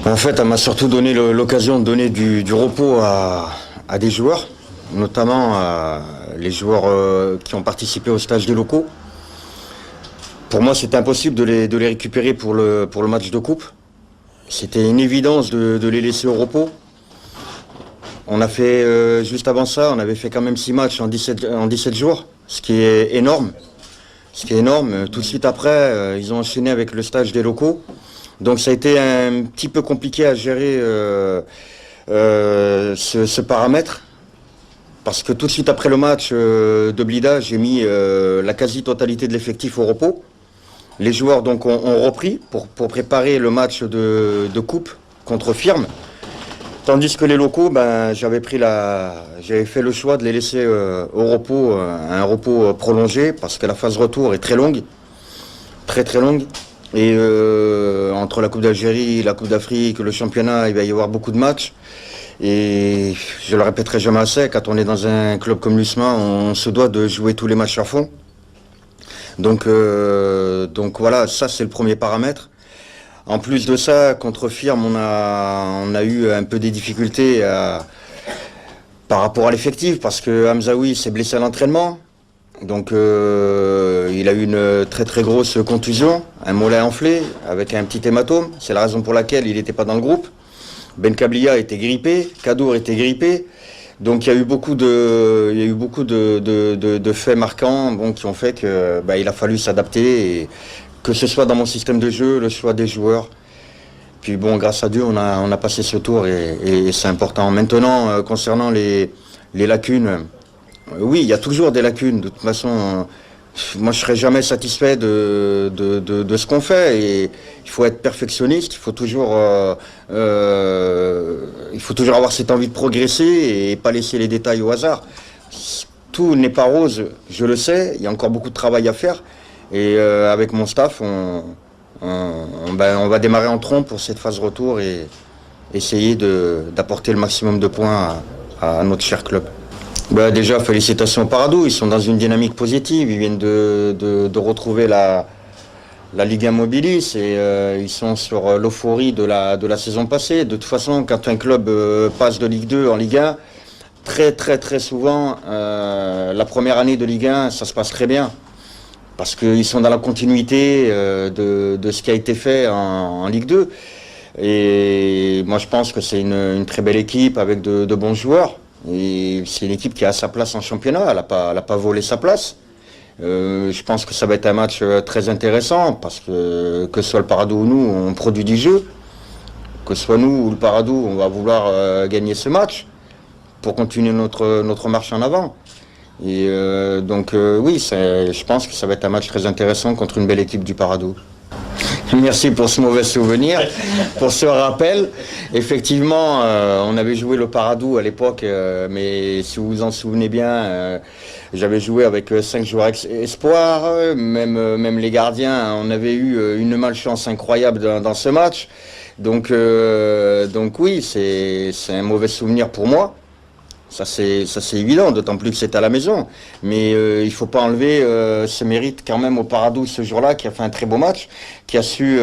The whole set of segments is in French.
En fait, elle m'a surtout donné l'occasion de donner du repos à des joueurs, notamment les joueurs qui ont participé au stage des locaux. Pour moi, c'était impossible de les récupérer pour le match de coupe. C'était une évidence de les laisser au repos. On a fait, juste avant ça, on avait fait quand même 6 matchs en 17 jours, ce qui est énorme. Tout de suite après, ils ont enchaîné avec le stage des locaux. Donc ça a été un petit peu compliqué à gérer ce paramètre. Parce que tout de suite après le match de Blida, j'ai mis la quasi-totalité de l'effectif au repos. Les joueurs donc ont repris pour préparer le match de coupe contre Firme. Tandis que les locaux, j'avais fait le choix de les laisser au repos, un repos prolongé, parce que la phase retour est très longue, très très longue. Et entre la Coupe d'Algérie, la Coupe d'Afrique, le championnat, il va y avoir beaucoup de matchs. Et je le répéterai jamais assez, quand on est dans un club comme l'USMA, on se doit de jouer tous les matchs à fond. Donc voilà, ça c'est le premier paramètre. En plus de ça, contre Firme, on a eu un peu des difficultés par rapport à l'effectif, parce que Hamzaoui s'est blessé à l'entraînement. Donc il a eu une très très grosse contusion, un mollet enflé avec un petit hématome. C'est la raison pour laquelle il n'était pas dans le groupe. Ben Kablia était grippé, Kadour était grippé. Donc il y a eu beaucoup de faits marquants qui ont fait que il a fallu s'adapter, et que ce soit dans mon système de jeu, le choix des joueurs. Puis bon, grâce à Dieu, on a passé ce tour, et c'est important. Maintenant, concernant les lacunes, oui, il y a toujours des lacunes. De toute façon, moi je serai jamais satisfait de ce qu'on fait, et il faut être perfectionniste, il faut toujours avoir cette envie de progresser et pas laisser les détails au hasard. Tout n'est pas rose, je le sais, il y a encore beaucoup de travail à faire, et avec mon staff, on va démarrer en trompe pour cette phase retour et essayer d'apporter le maximum de points à notre cher club. Déjà, félicitations au Paradou, ils sont dans une dynamique positive, ils viennent de retrouver la Ligue 1 Mobilis, et ils sont sur l'euphorie de la saison passée. De toute façon, quand un club passe de Ligue 2 en Ligue 1, très très très souvent, la première année de Ligue 1, ça se passe très bien. Parce qu'ils sont dans la continuité de ce qui a été fait en Ligue 2. Et moi, je pense que c'est une très belle équipe avec de bons joueurs. Et c'est une équipe qui a sa place en championnat, elle n'a pas volé sa place. Je pense que ça va être un match très intéressant, parce que ce soit le Paradou ou nous, on produit du jeu. Que ce soit nous ou le Paradou, on va vouloir gagner ce match pour continuer notre marche en avant. Et oui, je pense que ça va être un match très intéressant contre une belle équipe du Paradou. Merci pour ce mauvais souvenir, pour ce rappel. Effectivement, on avait joué le Paradou à l'époque, mais si vous vous en souvenez bien, j'avais joué avec 5 joueurs espoirs, même les gardiens, on avait eu une malchance incroyable dans ce match. Donc oui, c'est un mauvais souvenir pour moi. Ça c'est évident, d'autant plus que c'est à la maison. Mais il ne faut pas enlever ce mérite quand même au Paradou ce jour-là, qui a fait un très beau match, qui a su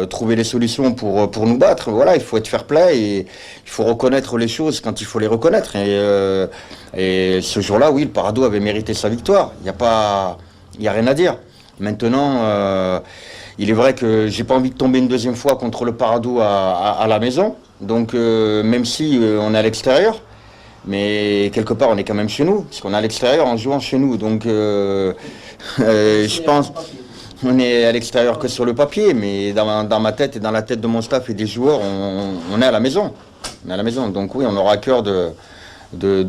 trouver les solutions pour nous battre. Voilà, il faut être fair-play, et il faut reconnaître les choses quand il faut les reconnaître. Et ce jour-là, oui, le Paradou avait mérité sa victoire. Il n'y a rien à dire. Maintenant, il est vrai que j'ai pas envie de tomber une deuxième fois contre le Paradou à la maison. Donc même si on est à l'extérieur, mais quelque part, on est quand même chez nous, parce qu'on est à l'extérieur en jouant chez nous. Donc, je pense qu'on est à l'extérieur que sur le papier, mais dans ma tête et dans la tête de mon staff et des joueurs, on est à la maison. On est à la maison. Donc oui, on aura à cœur de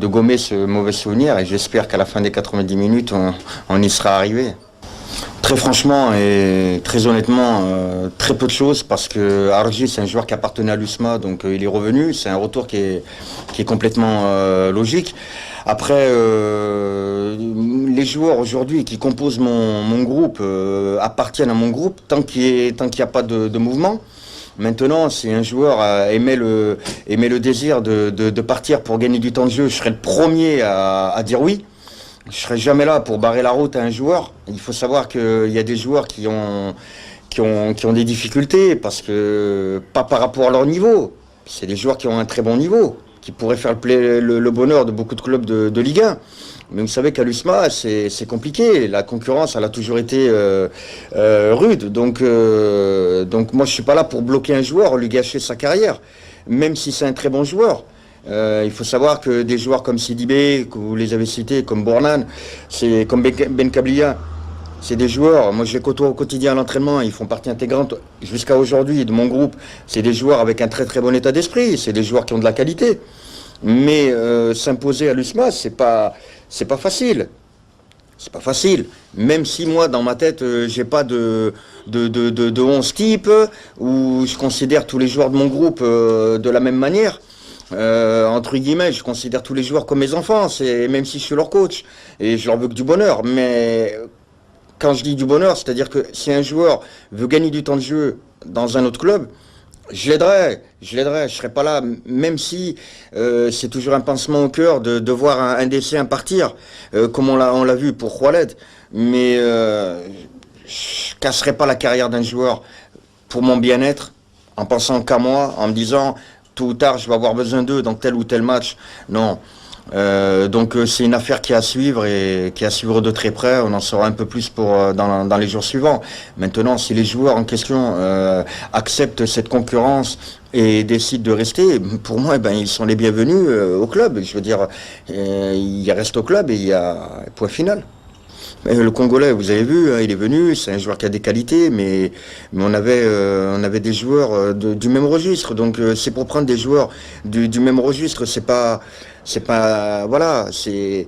gommer ce mauvais souvenir, et j'espère qu'à la fin des 90 minutes, on y sera arrivé. Très franchement et très honnêtement, très peu de choses, parce que Argy, c'est un joueur qui appartenait à l'USMA, donc il est revenu. C'est un retour qui est complètement logique. Après, les joueurs aujourd'hui qui composent mon groupe appartiennent à mon groupe tant qu'il n'y a pas de mouvement. Maintenant, si un joueur aimait le désir de partir pour gagner du temps de jeu, je serais le premier à dire oui. Je ne serai jamais là pour barrer la route à un joueur. Il faut savoir qu'il y a des joueurs qui ont qui ont des difficultés, parce que pas par rapport à leur niveau. C'est des joueurs qui ont un très bon niveau, qui pourraient faire le bonheur de beaucoup de clubs de Ligue 1. Mais vous savez qu'à l'USMA, c'est compliqué. La concurrence, elle a toujours été rude. Donc moi, je suis pas là pour bloquer un joueur, lui gâcher sa carrière, même si c'est un très bon joueur. Il faut savoir que des joueurs comme Sidibé, que vous les avez cités, comme Bournan, c'est comme Ben Kablia, c'est des joueurs, moi je les côtoie au quotidien à l'entraînement, ils font partie intégrante jusqu'à aujourd'hui de mon groupe. C'est des joueurs avec un très très bon état d'esprit, c'est des joueurs qui ont de la qualité. Mais s'imposer à l'USMA, c'est pas facile. C'est pas facile. Même si moi, dans ma tête, j'ai pas de 11 types, où je considère tous les joueurs de mon groupe de la même manière. Entre guillemets, je considère tous les joueurs comme mes enfants, même si je suis leur coach. Et je leur veux que du bonheur. Mais quand je dis du bonheur, c'est-à-dire que si un joueur veut gagner du temps de jeu dans un autre club, je l'aiderai, je serai pas là, même si c'est toujours un pincement au cœur de voir un décès partir, comme on l'a vu pour Khaled. Mais je casserai pas la carrière d'un joueur pour mon bien-être, en pensant qu'à moi, en me disant tôt ou tard je vais avoir besoin d'eux dans tel ou tel match. Non. Donc c'est une affaire qui est à suivre et qui est à suivre de très près. On en saura un peu plus dans les jours suivants. Maintenant, si les joueurs en question acceptent cette concurrence et décident de rester, pour moi, ils sont les bienvenus au club. Je veux dire, ils restent au club et il y a point final. Le Congolais, vous avez vu, il est venu, c'est un joueur qui a des qualités, mais on avait des joueurs du même registre. Donc c'est pour prendre des joueurs du même registre, voilà, ce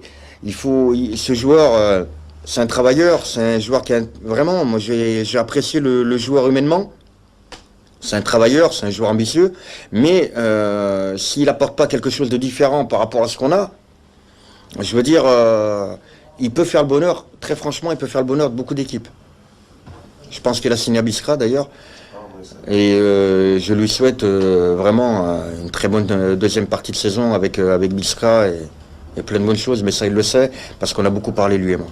joueur, c'est un travailleur, c'est un joueur qui a vraiment, moi j'ai apprécié le joueur humainement. C'est un travailleur, c'est un joueur ambitieux, mais s'il apporte pas quelque chose de différent par rapport à ce qu'on a, je veux dire, il peut faire le bonheur, très franchement, il peut faire le bonheur de beaucoup d'équipes. Je pense qu'il a signé à Biskra d'ailleurs. Et je lui souhaite vraiment une très bonne deuxième partie de saison avec Biskra et plein de bonnes choses. Mais ça, il le sait, parce qu'on a beaucoup parlé, lui et moi.